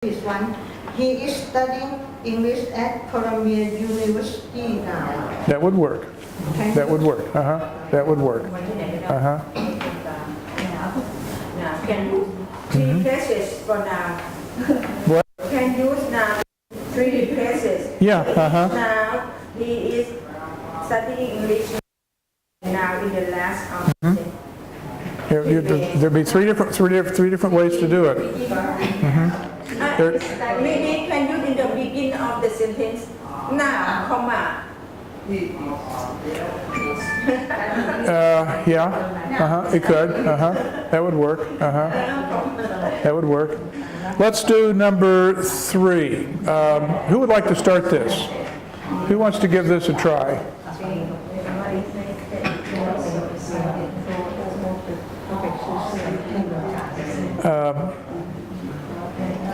This one, he is studying English at Columbia University now. That would work. Okay. That would work. That would work. Now, can use three places for now. What? Can use now three places. Yeah. Now he is studying English now in the last There'd be three different ways to do it. Maybe can use in the beginning of the sentence. Now, comma. Yeah. It could. That would work. That would work. Let's do number 3. Who would like to start this? Who wants to give this a try?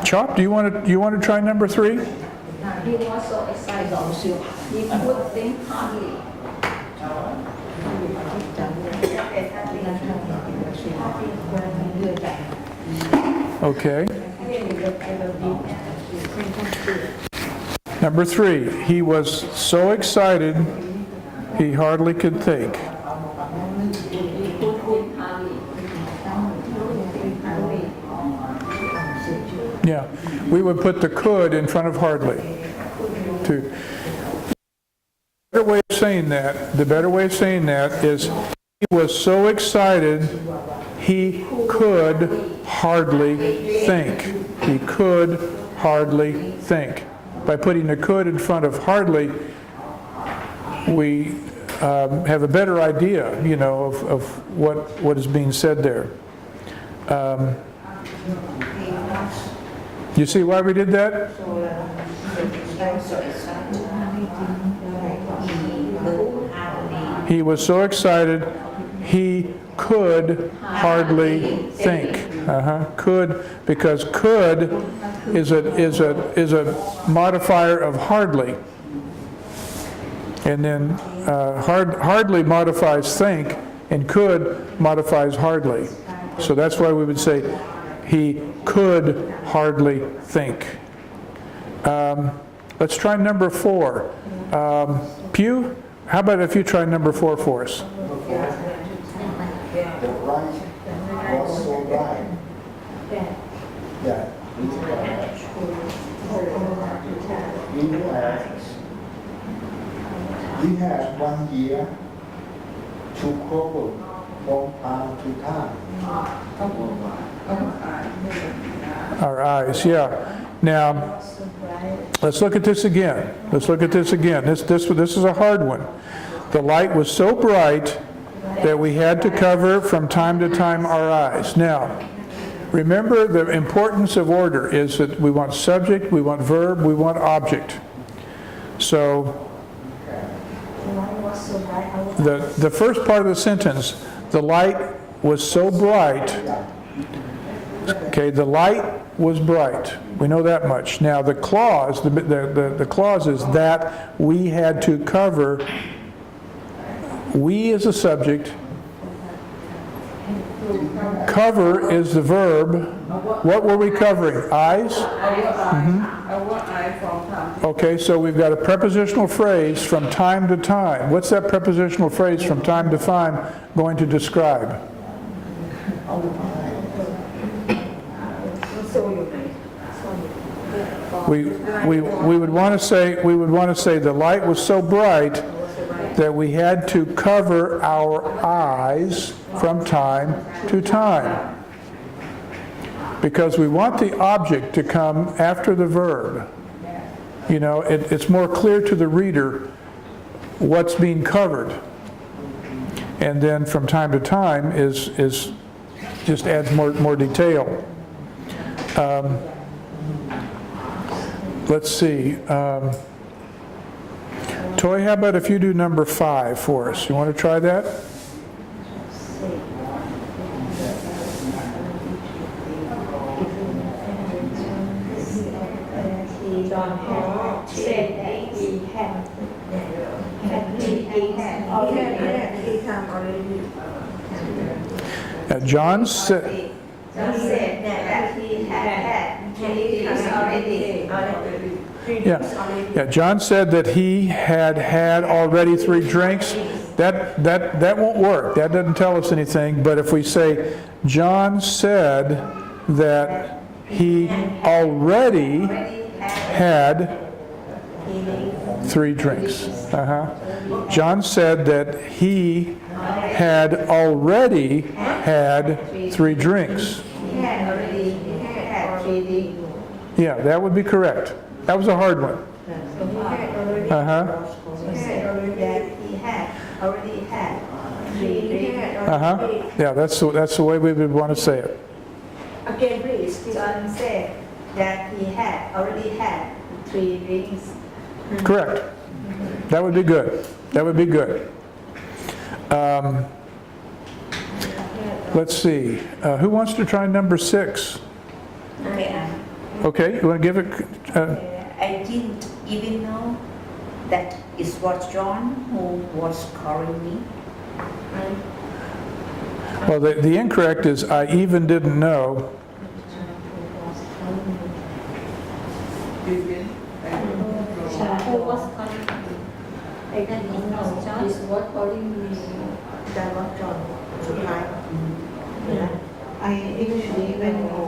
Chop, do you want to try number 3? He was so excited. He could think hardly. Okay. Number 3, he was so excited he hardly could think. Yeah, we would put the could in front of hardly. The better way of saying that is he was so excited he could hardly think. He could hardly think. By putting the could in front of hardly, we have a better idea, of what is being said there. You see why we did that? He was so excited he could hardly think. Could, because could is a modifier of hardly, and then hardly modifies think, and could modifies hardly. So that's why we would say he could hardly think. Let's try number 4. Pew, how about if you try number 4 for us? The light was so bright. Yeah. We had 1 year to cover from time to time. Our eyes, yeah. Now, let's look at this again. This is a hard one. The light was so bright that we had to cover from time to time our eyes. Now, remember the importance of order is that we want subject, we want verb, we want object. So, the first part of the sentence, the light was so bright. Okay, the light was bright. We know that much. Now the clause, the clause is that we had to cover. We is a subject. Cover is the verb. What were we covering? Eyes? Okay, so we've got a prepositional phrase from time to time. What's that prepositional phrase from time to time going to describe? We would want to say the light was so bright that we had to cover our eyes from time to time, because we want the object to come after the verb. It's more clear to the reader what's being covered, and then from time to time is just adds more detail. Let's see. Toy, how about if you do number 5 for us? You want to try that? John said, John said that he had many things already. Yeah, John said that he had had already 3 drinks. That won't work. That doesn't tell us anything. But if we say, John said that he already had 3 drinks. John said that he had already had 3 drinks. He had already had 3 drinks. Yeah, that would be correct. That was a hard one. He had already had 3 drinks. Yeah, that's the way we would want to say it. Again, please. John said that he had already had 3 drinks. Correct. That would be good. That would be good. Let's see. Who wants to try number 6? Okay, you want to give it? I didn't even know that it was John who was calling me. Well, the incorrect is I even didn't know. Who was calling me? I didn't know. John is what calling me. That was John สุดท้าย I didn't even know.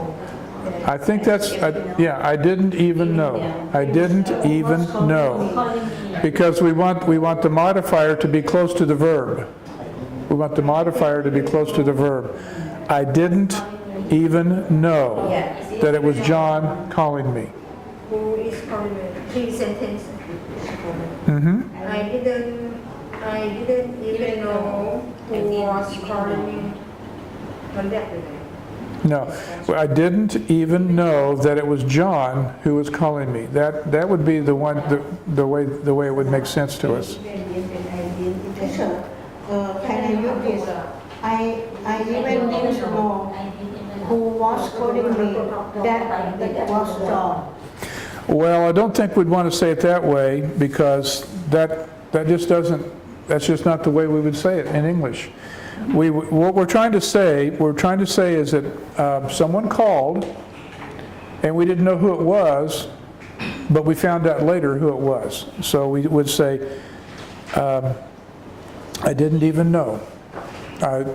I think that's, yeah, I didn't even know. I didn't even know. Because we want the modifier to be close to the verb. We want the modifier to be close to the verb. I didn't even know that it was John calling me. Who is calling me? 3 sentences. I didn't even know who was calling me. มันเรียกเลย No, I didn't even know that it was John who was calling me. That would be the one, the way it would make sense to us. Teacher, can I use this? I even didn't know who was calling me. That was John. Well, I don't think we'd want to say it that way because that just doesn't, that's just not the way we would say it in English. What we're trying to say is that someone called and we didn't know who it was, but we found out later who it was. So we would say, I didn't even know. I,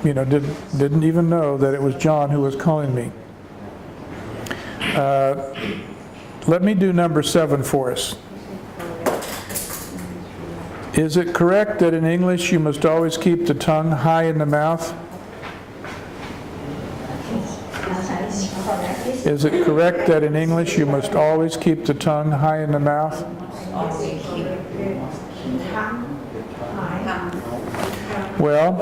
didn't even know that it was John who was calling me. Let me do number 7 for us. Is it correct that in English you must always keep the tongue high in the mouth? Is it correct that in English you must always keep the tongue high in the mouth? Well,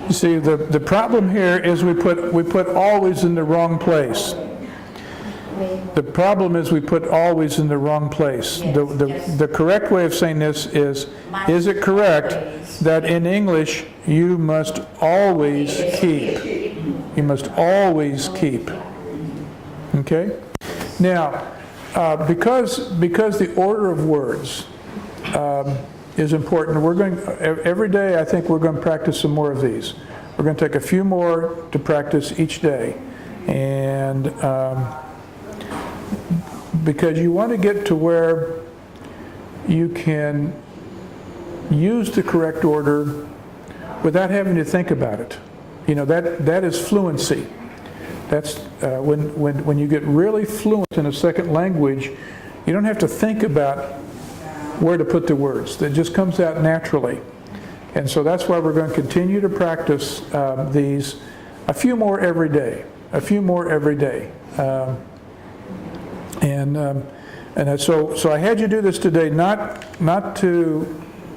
you see, the problem here is we put always in the wrong place. The problem is we put always in the wrong place. The correct way of saying this is it correct that in English you must always keep? You must always keep. Okay? Now, because the order of words is important, every day I think we're going to practice some more of these. We're going to take a few more to practice each day. And because you want to get to where you can use the correct order without having to think about it. That is fluency. That's when you get really fluent in a second language, you don't have to think about where to put the words. That just comes out naturally. And so that's why we're going to continue to practice these a few more every day. A few more every day. So I had you do this today not to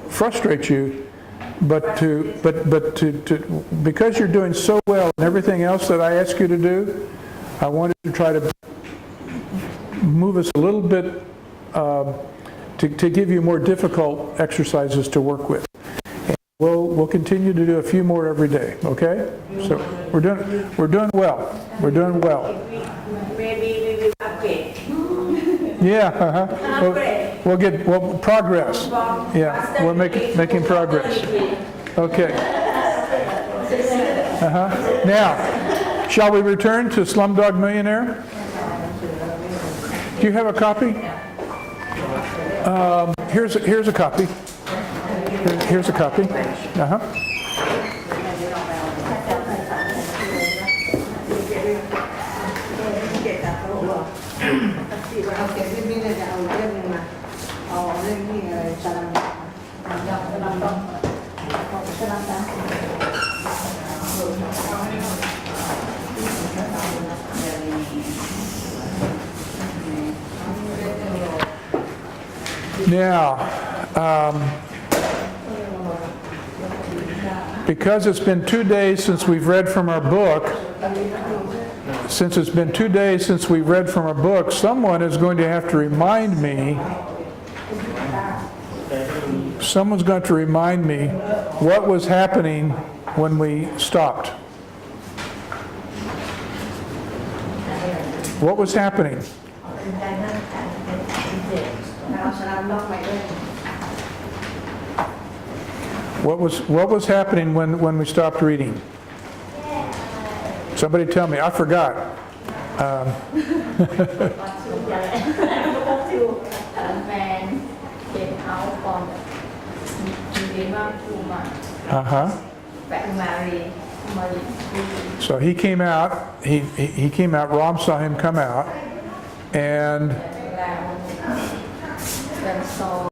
frustrate you, but to because you're doing so well in everything else that I ask you to do, I wanted to try to move us a little bit to give you more difficult exercises to work with. And we'll continue to do a few more every day. Okay? So we're doing well. We're doing well. Maybe we will upgrade. Yeah, we'll get progress. Yeah, we're making progress. Okay. Now, shall we return to Slumdog Millionaire? Do you have a copy? Here's a copy. Here's a copy. Now, because it's been 2 days since we've read from our book, someone is going to have to remind me, what was happening when we stopped. What was happening? What was happening when we stopped reading? Somebody tell me. I forgot. So he came out. He came out. Ram saw him come out, and